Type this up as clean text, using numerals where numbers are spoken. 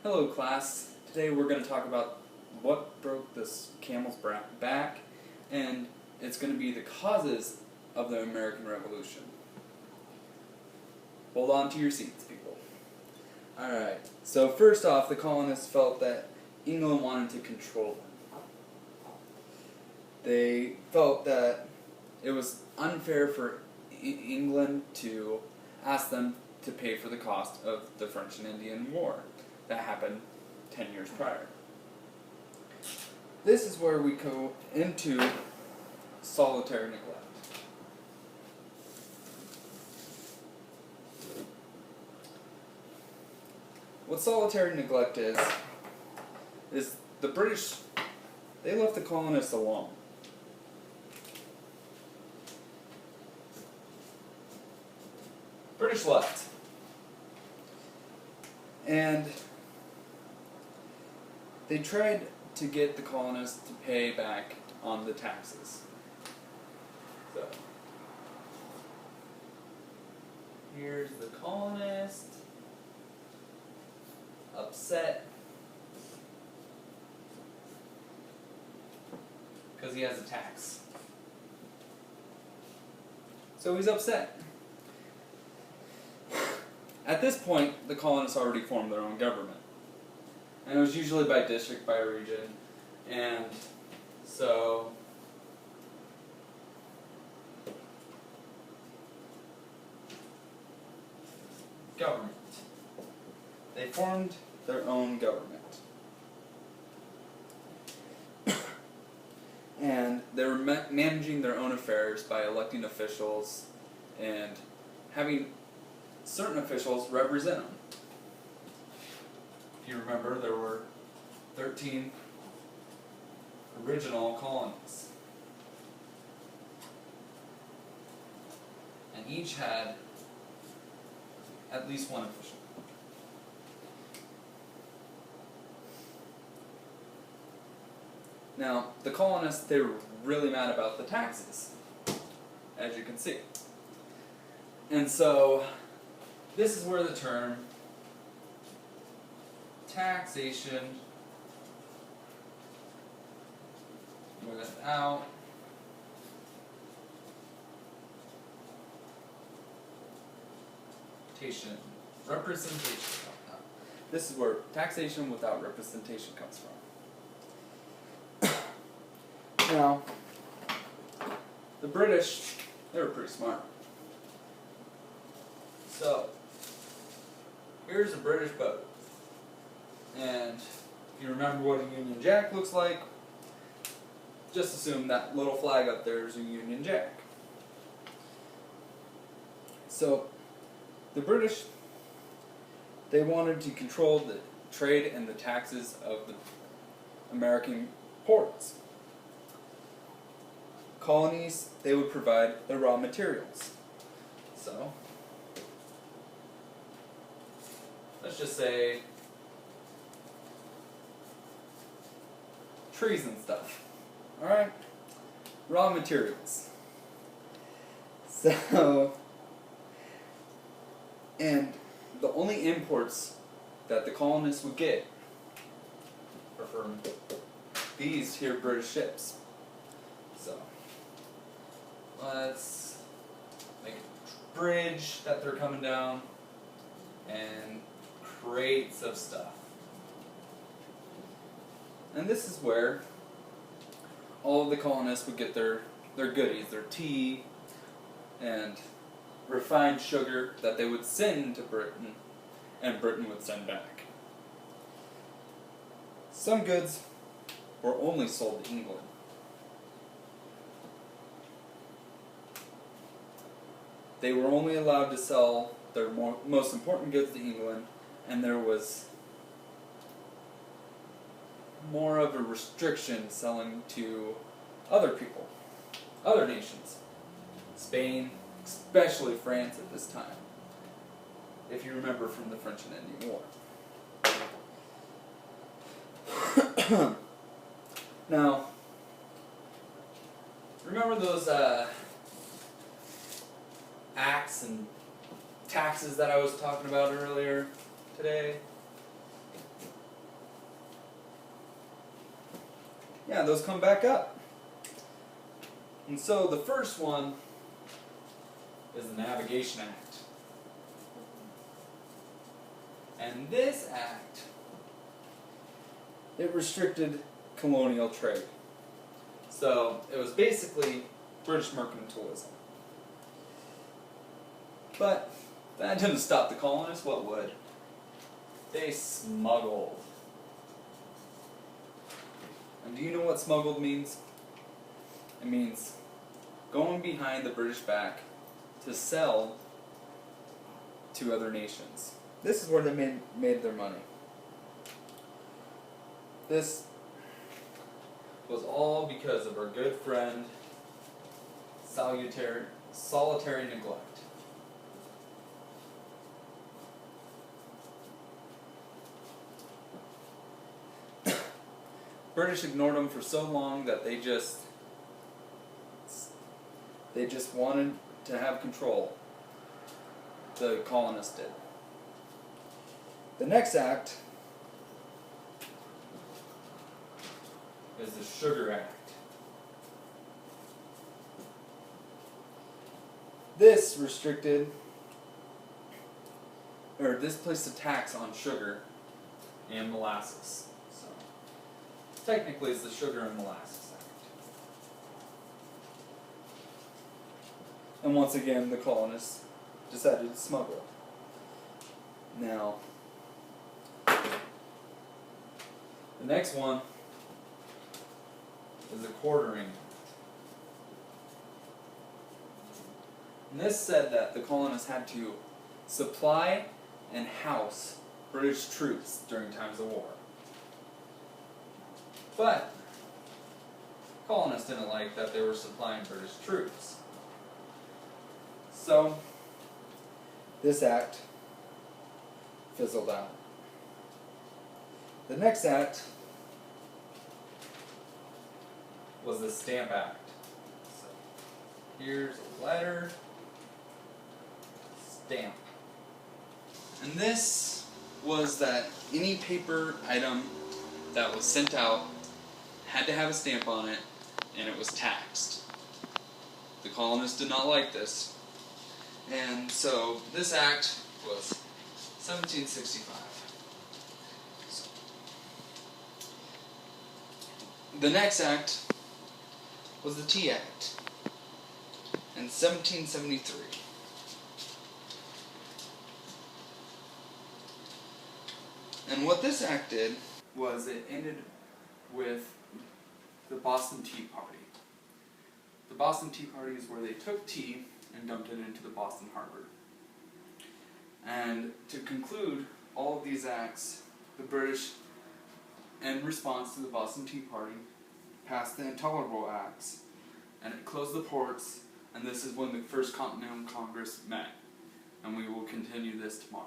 Hello class, today we're going to talk about what broke this camel's back, and it's going to be the causes of the American Revolution. Hold on to your seats, people. Alright, so first off, the colonists felt that England wanted to control them. They felt that it was unfair for England to ask them to pay for the cost of the French and Indian War that happened 10 years prior. This is where we go into solitary neglect. What solitary neglect is the British, they left the colonists alone. British left. And they tried to get the colonists to pay back on the taxes. So, here's the colonist, upset, because he has a tax. So he's upset. At this point, the colonists already formed their own government. And it was usually by district, by region. And so government. They formed their own government. And they were managing their own affairs by electing officials and having certain officials represent them. If you remember, there were 13 original colonies. And each had at least one official. Now, the colonists, they were really mad about the taxes, as you can see. And so, this is where the term taxation without representation. This is where taxation without representation comes from. Now, the British, they were pretty smart. So, here's a British boat. And if you remember what a Union Jack looks like, just assume that little flag up there is a Union Jack. So, the British, they wanted to control the trade and the taxes of the American ports. Colonies, they would provide the raw materials. So, let's just say trees and stuff. Alright? Raw materials. So, and the only imports that the colonists would get are from these here British ships. So, let's make a bridge that they're coming down and crates of stuff. And this is where all of the colonists would get their goodies, their tea and refined sugar that they would send to Britain, and Britain would send back. Some goods were only sold to England. They were only allowed to sell their most important goods to England, and there was more of a restriction selling to other people, other nations. Spain, especially France at this time, if you remember from the French and Indian War. Now, remember those acts and taxes that I was talking about earlier today? yeah, those come back up. And so the first one is the Navigation Act. And this act, it restricted colonial trade. So it was basically British mercantilism. But that didn't stop the colonists. What would? They smuggled. And do you know what smuggled means? It means going behind the British back to sell to other nations. This is where they made their money. This was all because of our good friend, solitary neglect. British ignored them for so long that they just wanted to have control. The colonists did. The next act is the Sugar Act. This placed a tax on sugar and molasses. So, technically it's the Sugar and Molasses Act. And once again, the colonists decided to smuggle. Now, the next one is the Quartering Act. And this said that the colonists had to supply and house British troops during times of war. But colonists didn't like that they were supplying British troops. So this act fizzled out. The next act was the Stamp Act. So here's a letter, stamp. And this was that any paper item that was sent out had to have a stamp on it, and it was taxed. The colonists did not like this, and so this act was 1765. So, the next act was the Tea Act in 1773. And what this act did was it ended with the Boston Tea Party. The Boston Tea Party is where they took tea and dumped it into the Boston Harbor. And to conclude all of these acts, the British, in response to the Boston Tea Party, passed the Intolerable Acts, and it closed the ports, and this is when the First Continental Congress met. And we will continue this tomorrow.